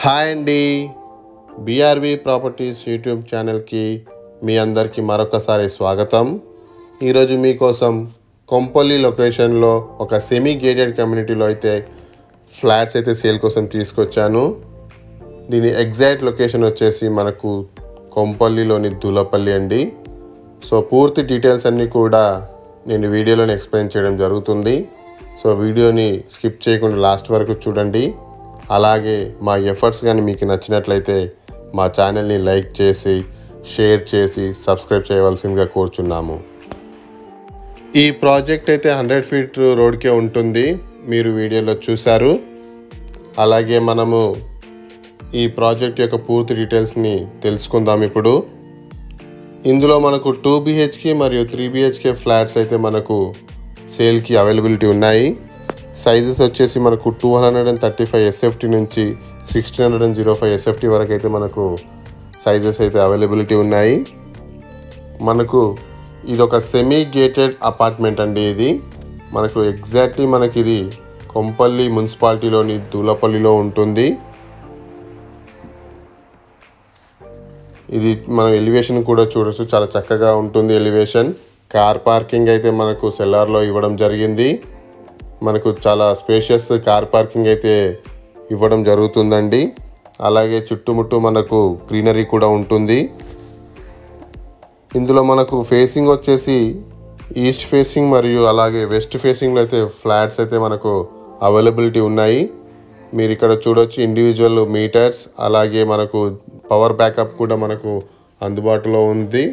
Hi అండి, BR-V properties YouTube ఛానల్కి మీ అందరికీ మరొకసారి స్వాగతం. ఈరోజు మీకోసం కొంపల్లి లొకేషన్లో ఒక సెమీ గేటెడ్ కమ్యూనిటీలో అయితే ఫ్లాట్స్ అయితే సేల్ కోసం తీసుకొచ్చాను. దీని ఎగ్జాక్ట్ లొకేషన్ వచ్చేసి మనకు కొంపల్లిలోని దూలపల్లి అండి. సో పూర్తి డీటెయిల్స్ అన్నీ కూడా నేను వీడియోలోనే ఎక్స్ప్లెయిన్ చేయడం జరుగుతుంది. సో వీడియోని స్కిప్ చేయకుండా లాస్ట్ వరకు చూడండి. అలాగే మా ఎఫర్ట్స్ కానీ మీకు నచ్చినట్లయితే మా ఛానల్ని లైక్ చేసి షేర్ చేసి సబ్స్క్రైబ్ చేయవలసిందిగా కోరుచున్నాము. ఈ ప్రాజెక్ట్ అయితే 100 ఫీట్ రోడ్కే ఉంటుంది, మీరు వీడియోలో చూశారు. అలాగే మనము ఈ ప్రాజెక్ట్ యొక్క పూర్తి డీటెయిల్స్ని తెలుసుకుందాం. ఇప్పుడు ఇందులో మనకు 2 BHK మరియు 3 BHK ఫ్లాట్స్ అయితే మనకు సేల్కి అవైలబిలిటీ ఉన్నాయి. సైజెస్ వచ్చేసి మనకు 235 SFT నుంచి 1605 SFT వరకు అయితే మనకు సైజెస్ అయితే అవైలబిలిటీ ఉన్నాయి. మనకు ఇది ఒక సెమీ గేటెడ్ అపార్ట్మెంట్ అండి. ఇది మనకు ఎగ్జాక్ట్లీ మనకి ఇది కొంపల్లి మున్సిపాలిటీలోని దూలపల్లిలో ఉంటుంది. ఇది మనం ఎలివేషన్ కూడా చూడొచ్చు, చాలా చక్కగా ఉంటుంది ఎలివేషన్. కార్ పార్కింగ్ అయితే మనకు సెల్లార్లో ఇవ్వడం జరిగింది. మనకు చాలా స్పేషియస్ కార్ పార్కింగ్ అయితే ఇవ్వడం జరుగుతుందండి. అలాగే చుట్టుముట్టు మనకు గ్రీనరీ కూడా ఉంటుంది. ఇందులో మనకు ఫేసింగ్ వచ్చేసి ఈస్ట్ ఫేసింగ్ మరియు అలాగే వెస్ట్ ఫేసింగ్లో అయితే ఫ్లాట్స్ అయితే మనకు అవైలబిలిటీ ఉన్నాయి. మీరు ఇక్కడ చూడొచ్చు ఇండివిజువల్ మీటర్స్, అలాగే మనకు పవర్ బ్యాకప్ కూడా మనకు అందుబాటులో ఉంది.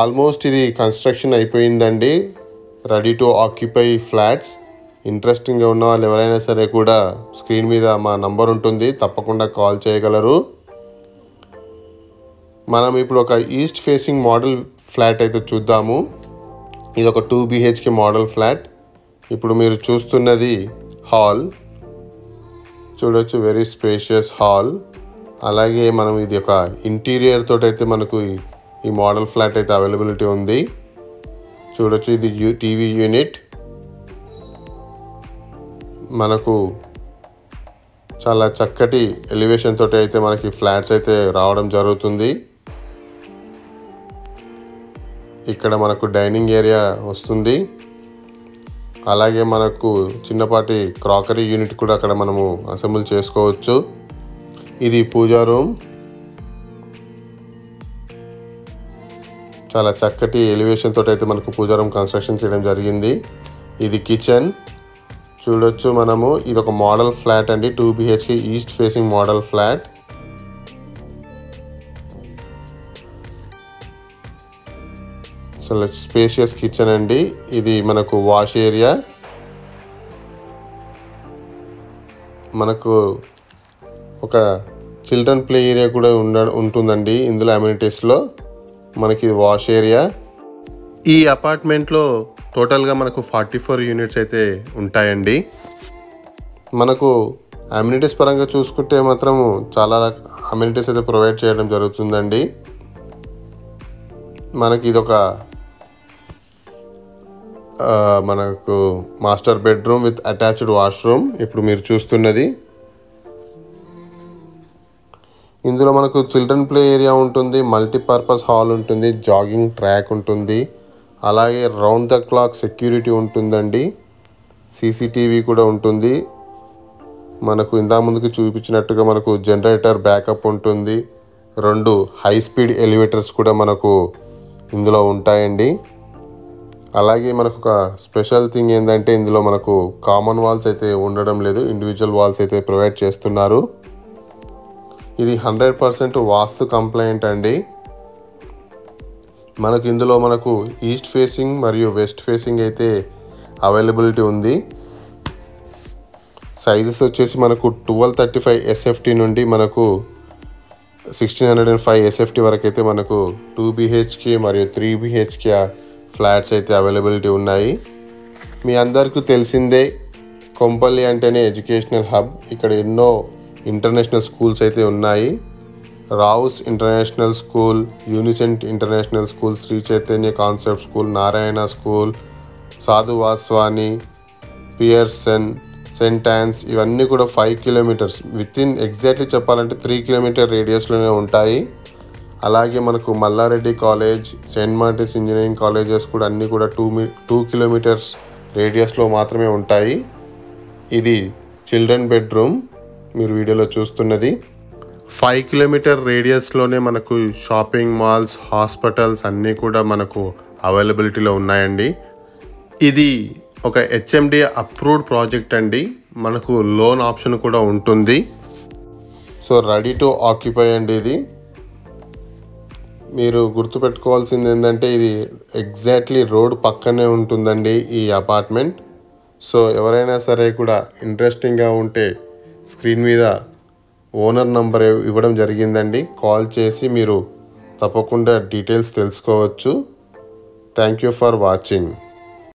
ఆల్మోస్ట్ ఇది కన్స్ట్రక్షన్ అయిపోయిందండి, రెడీ టు ఆక్యుపై ఫ్లాట్స్. ఇంట్రెస్టింగ్గా ఉన్న వాళ్ళు ఎవరైనా సరే కూడా స్క్రీన్ మీద మా నంబర్ ఉంటుంది, తప్పకుండా కాల్ చేయగలరు. మనం ఇప్పుడు ఒక ఈస్ట్ ఫేసింగ్ మోడల్ ఫ్లాట్ అయితే చూద్దాము. ఇది ఒక 2 BHK మోడల్ ఫ్లాట్. ఇప్పుడు మీరు చూస్తున్నది హాల్ చూడొచ్చు, వెరీ స్పేషియస్ హాల్. అలాగే మనం ఇది ఒక ఇంటీరియర్ తోటి అయితే మనకు ఈ మోడల్ ఫ్లాట్ అయితే అవైలబిలిటీ ఉంది. చూడొచ్చు, ఇది టీవీ యూనిట్. మనకు చాలా చక్కటి ఎలివేషన్ తోటి అయితే మనకి ఫ్లాట్స్ అయితే రావడం జరుగుతుంది. ఇక్కడ మనకు డైనింగ్ ఏరియా వస్తుంది. అలాగే మనకు చిన్నపాటి క్రాకరీ యూనిట్ కూడా అక్కడ మనము అసెంబుల్ చేసుకోవచ్చు. ఇది పూజా రూమ్. చాలా చక్కటి ఎలివేషన్ తోటి అయితే మనకు పూజా రూమ్ కన్స్ట్రక్షన్ చేయడం జరిగింది. ఇది కిచెన్ చూడొచ్చు మనము. ఇది ఒక మోడల్ ఫ్లాట్ అండి, 2 BHK east facing model flat. So spacious kitchen అండి. ఇది మనకు వాష్ ఏరియా. మనకు ఒక చిల్డ్రన్ ప్లే ఏరియా కూడా ఉంటుందండి ఇందులో అమ్యూనిటీస్లో. మనకి వాష్ ఏరియా. ఈ అపార్ట్మెంట్లో టోటల్గా మనకు 44 యూనిట్స్ అయితే ఉంటాయండి. మనకు అమ్యూనిటీస్ పరంగా చూసుకుంటే మాత్రము చాలా అమ్యూనిటీస్ అయితే ప్రొవైడ్ చేయడం జరుగుతుందండి. మనకి ఇదొక మనకు master bedroom with attached washroom ఇప్పుడు మీరు చూస్తున్నది. ఇందులో మనకు చిల్డ్రన్ ప్లే ఏరియా ఉంటుంది, మల్టీపర్పస్ హాల్ ఉంటుంది, జాగింగ్ ట్రాక్ ఉంటుంది, అలాగే రౌండ్ ద క్లాక్ సెక్యూరిటీ ఉంటుందండి, CCTV కూడా ఉంటుంది. మనకు ఇందా ముందుకు చూపించినట్టుగా మనకు జనరేటర్ బ్యాకప్ ఉంటుంది. 2 హై స్పీడ్ ఎలివేటర్స్ కూడా మనకు ఇందులో ఉంటాయండి. అలాగే మనకు ఒక స్పెషల్ థింగ్ ఏంటంటే ఇందులో మనకు కామన్ వాల్స్ అయితే ఉండడం లేదు, ఇండివిజువల్ వాల్స్ అయితే ప్రొవైడ్ చేస్తున్నారు. ఇది 100% వాస్తు కంప్లైంట్ అండి. మనకు ఇందులో మనకు ఈస్ట్ ఫేసింగ్ మరియు వెస్ట్ ఫేసింగ్ అయితే అవైలబిలిటీ ఉంది. సైజెస్ వచ్చేసి మనకు 1235 SFT నుండి మనకు 1605 SFT వరకు అయితే మనకు 2 BHK మరియు 3 BHK ఫ్లాట్స్ అయితే అవైలబిలిటీ ఉన్నాయి. మీ అందరికీ తెలిసిందే కొంపల్లి అంటేనే ఎడ్యుకేషనల్ హబ్. ఇక్కడ ఎన్నో ఇంటర్నేషనల్ స్కూల్స్ అయితే ఉన్నాయి. Rao's international school, Unicent international school, Sri Chaitanya concept school, Narayana school, Sadhu Vaswani, Pearson, cent yawns ఇవన్నీ కూడా 5 కిలోమీటర్స్ ఎగ్జాక్ట్లీ చెప్పాలంటే 3 కిలోమీటర్ రేడియస్లోనే ఉంటాయి. అలాగే మనకు Malla Reddy college, saint Martin's engineering colleges కూడా అన్నీ కూడా 2 కిలోమీటర్స్ రేడియస్లో మాత్రమే ఉంటాయి. ఇది చిల్డ్రన్ బెడ్రూమ్ మీరు వీడియోలో చూస్తున్నది. 5 కిలోమీటర్ రేడియస్లోనే మనకు షాపింగ్ మాల్స్, హాస్పిటల్స్ అన్నీ కూడా మనకు అవైలబిలిటీలో ఉన్నాయండి. ఇది ఒక హెచ్ఎండి అప్రూవ్డ్ ప్రాజెక్ట్ అండి. మనకు లోన్ ఆప్షన్ కూడా ఉంటుంది. సో రెడీ టు ఆక్యుపై అండి. ఇది మీరు గుర్తుపెట్టుకోవాల్సింది ఏంటంటే ఇది ఎగ్జాక్ట్లీ రోడ్ పక్కనే ఉంటుందండి ఈ అపార్ట్మెంట్. సో ఎవరైనా సరే కూడా ఇంట్రెస్టింగ్గా ఉంటే స్క్రీన్ మీద ఓనర్ నంబర్ ఇవ్వడం జరిగిందండి. కాల్ చేసి మీరు తప్పకుండా డీటెయిల్స్ తెలుసుకోవచ్చు. Thank you for watching.